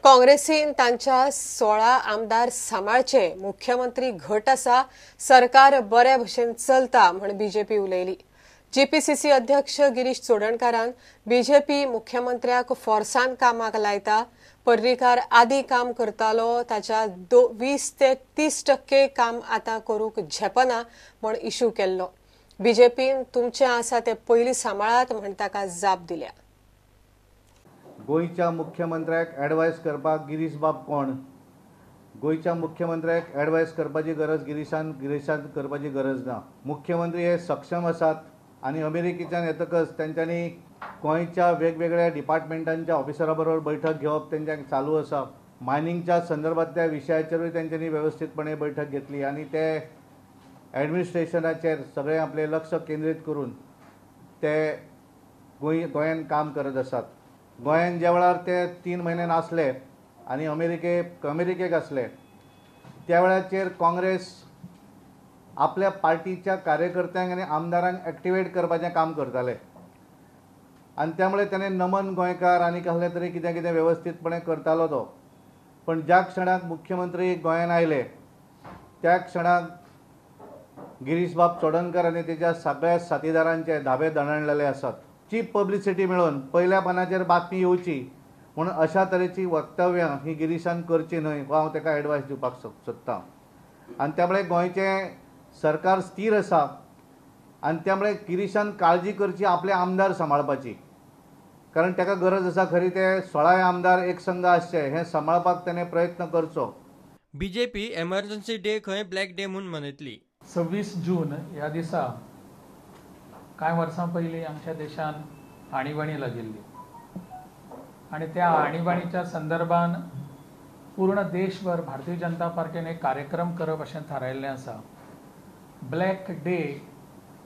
काँग्रेसीन तांच्या 16 आमदार सांभाळचे मुख्यमंत्री घट आसा सरकार बरे भशेन चलता म्हण बीजेपी उलयली। जीपीसीसी अध्यक्ष गिरीश चोडणकारान बीजेपी मुख्यमंत्र्याक फोर्सान कामाक लायता, पर्रीकार आदी काम करतालो ताच्या 20 ते 30% काम आता करूंक झेपना म्हण इशू केल्लो। बीजेपीन तुमचे आसा ते पयलीं सांभाळात म्हण ताका जाप दिल्या। गोयच्या मुख्यमंत्र्याक एडवायस करपाक गिरीश बाब कोण? गोयच्या मुख्यमंत्र्याक एडवायस करपाची गरज गिरीशान करपाची गरज ना। मुख्यमंत्री हे सक्षम आसात आणि अमेरिकेच्यान येतकच त्यांच्यानी गोयच्या वेगवेगळ्या डिपार्टमेंटांच्या ऑफिसरां बरोबर बैठक घेवप त्यांच्या चालू आसा। मायनिंगच्या संदर्भातल्या विशयाचेरूय त्यांच्यानी व्यवस्थितपणे बैठक घेतली आणि ते ॲडमिनिस्ट्रेशनाचेर सगळे आपले लक्ष केंद्रीत करून ते गोंयान काम करत आसात। गोंयान ज्या वेळार ते 3 म्हयने नासले आणि अमेरिकेक आसले त्या वेळाचेर काँग्रेस आपल्या पार्टीच्या कार्यकर्त्यांक आनी आमदारांक एक्टिवेट करपाचें काम करताले आणि त्यामुळे त्याने नमन गोंयकार आनी कसले तरी कितें व्यवस्थितपणे करतालो तो। पण ज्या क्षणाक मुख्यमंत्री गोंयान आयले त्या क्षणाक गिरीश बाब चोडणकर आनी त्याच्या सगळ्या साथीदारांचे धाबे दणणलेले आसात। चीप पब्लिसिटी मेळोवन पयल्या पानाचेर बातमी येवची म्हणून अशा तरेची वक्तव्यां ही गिरीशान करची न्हय वा हांव ताका एडवायस दिवपाक सोदतां। आनी त्यामुळे गोंयचें सरकार स्थिर आसा आनी त्यामुळे गिरीशान काळजी करची आपले आमदार सांबाळपाची, कारण ताका गरज आसा खरी ते 16 आमदार एक संघ आसचे हे सांबाळपाक ताणें प्रयत्न करचो। बीजेपी एमर्जन्सी डे खंय ब्लॅक डे म्हणून मनयतली। 26 जून ह्या दिसा कांय वर्सां पयलीं आमच्या देशान आणीबाणी लागिल्ली आणि त्या आणीबाणीच्या संदर्भान पूर्ण देशभर भारतीय जनता पार्टीन एक कार्यक्रम करप अशें थारायल्लें आसा। ब्लॅक डे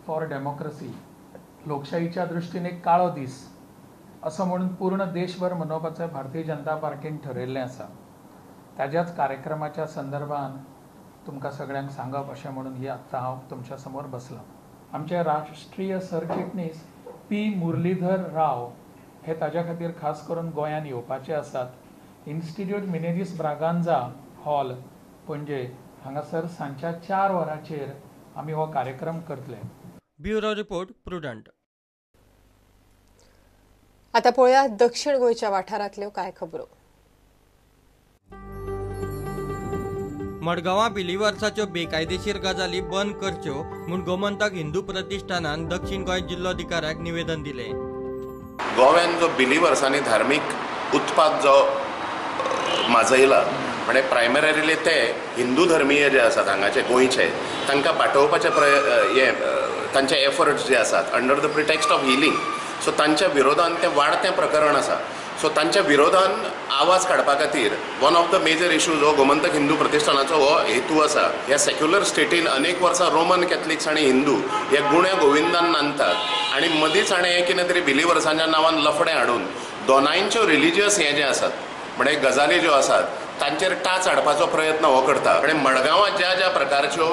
फॉर डेमोक्रेसी, लोकशाहीच्या दृश्टीन एक काळो दीस असं म्हणून पूर्ण देशभर मनोवपाचें भारतीय जनता पार्टीन ठरयल्लें आसा। ताज्याच कार्यक्रमाच्या संदर्भान तुमकां सगळ्यांक सांगप अशें म्हणून ही आतां हांव तुमच्या समोर बसलां। आमचे राष्ट्रीय सरचिटणीस पी मुरलीधर राव हे ताज्या खातीर खास करून गोंयान येवपाचे आसात। इन्स्टिट्यूट मिनेजीस ब्रागांजा हॉल पणजे हांगासर सांजच्या 4 वरांचेर आमी हो कार्यक्रम करतले। Bureau report prudent. आता पळोवया दक्षिण गोंयच्या वाठारांतल्यो कांय खबरो। मडगांवां बिलिव्हर्साच्यो बेकायदेशीर गजाली बंद करच्यो म्हूण गोमंतक हिंदू प्रतिश्ठानान दक्षिण गोंय जिल्लोधिकाऱ्याक निवेदन दिलें। गोव्यान जो बिलिव्हर्सांनी धार्मीक उत्पाद जो माजयला म्हणजे प्रायमरीली ते हिंदू धर्मीय जे आसात हांगाचे गोंयचे तांकां पाठोवपाचे तांचे एफर्ट्स जे आसात under the pretext of healing, so तांच्या विरोधान तें वाडतें प्रकरण आसा। सो तांच्या विरोधान आवाज काडपा खातीर one of the major issues हो गोमंतक हिंदू प्रतिश्ठानाचो हो हेतू आसा। ह्या सेक्युलर स्टेटीन अनेक वर्सां रोमन कॅथलिक्स आनी हिंदू हे गुण्या गोविंदान नांदतात आणि मदींच हाणें हे कितें तरी बिलिव्हर्सांच्या नांवान लफडें हाडून दोनांयच्यो रिलिजियस हे जे आसात म्हणजे गजाली ज्यो आसात तांचेर टाच हाडपाचो प्रयत्न हो करता। आणि मडगांवां ज्या ज्या प्रकारच्यो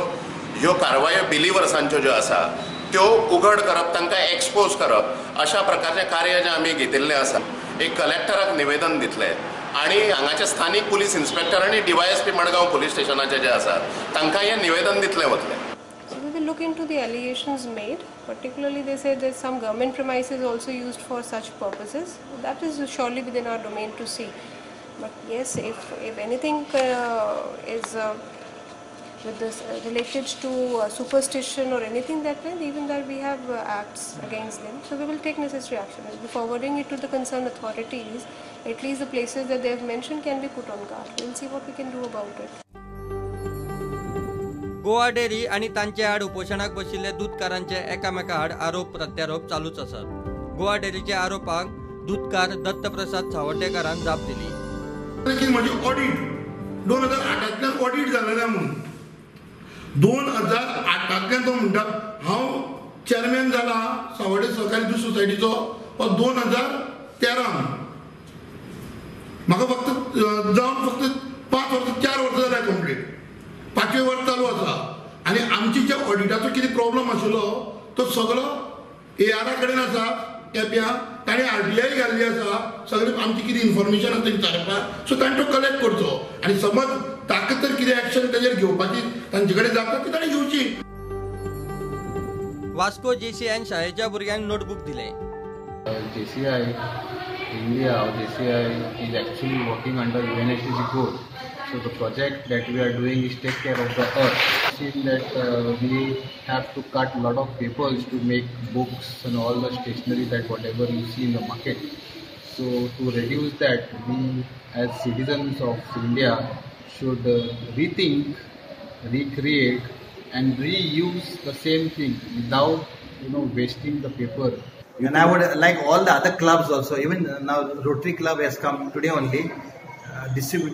ह्यो कारवायो बिलिव्हर्सांच्यो ज्यो आसा त्यो उघड करप, तांकां एक्सपोज करप अशा प्रकारचें कार्य जें आमी घेतिल्लें आसा। एक कलेक्टराक निवेदन दितले आणि हांगाचे स्थानिक पुलीस इन्स्पेक्टर आणि DYSP मडगांव पुलीस स्टेशनाचे जे आसात तांकां हें निवेदन दितले वतले। So we will look into the allegations made. Particularly, they said that some government premises also used for such purposes. That is surely within our domain to see. But yes, if anything is with this related to superstition or anything that way, even that we have acts against them. So we will take necessary action. We'll be forwarding it to the concerned authorities. At least the places that they have mentioned can be put on guard. We'll see what we can do about it. Goa dairy आणि तांचे आड उपोशणाक बशिल्ले दूधकारांचे एकामेका आड आरोप प्रत्यारोप चालूच आसात। गोवा डेअरीच्या आरोपाक दूधकार दत्तप्रसाद सावड्डेकारान जाप दिली। ऑडिट 2008 ऑडिट जालेलें म्हणून 2008 तो म्हणटा हांव चेअरमॅन जाला सावड्डे सहकारी दूध सोसायटीचो 2013 म्हाका फक्त जावन फक्त 5 वर्सां 4 वर्सां जाल्या कंप्लीट, 5वें वर्स चालू आसा। आणि आमची जे ऑडिटाचो कितें प्रॉब्लेम आशिल्लो तो सगळो AR कडेन आसा। केप्यां ताणें RTI घाल्ली आसा सगळी आमची कितें इन्फॉर्मेशन आसा विचारपाक सो ताणें तो कलेक्ट करचो आनी समज ताका तर कितें एक्शन तेजेर घेवपाची तांचे कडेन जाता ती ताणें घेवची. वास्को JCI शाळेच्या भुरग्यांक नोटबुक दिले. JCI India or JCI is actually working under UNSDG goal. So the project that we are doing is take care of the earth. Seen that we have to cut a lot of papers to make books and all the stationery that whatever you see in the market. So to reduce that, we as citizens of India should rethink, recreate and reuse the same thing without wasting the paper. And I would like all the other clubs also, even now Rotary Club has come today only,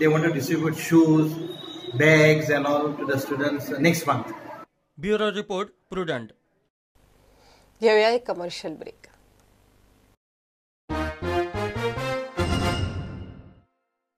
they want to distribute shoes, bags and all to the students next month. Bureau Report, Prudent. घेऊया एक commercial break.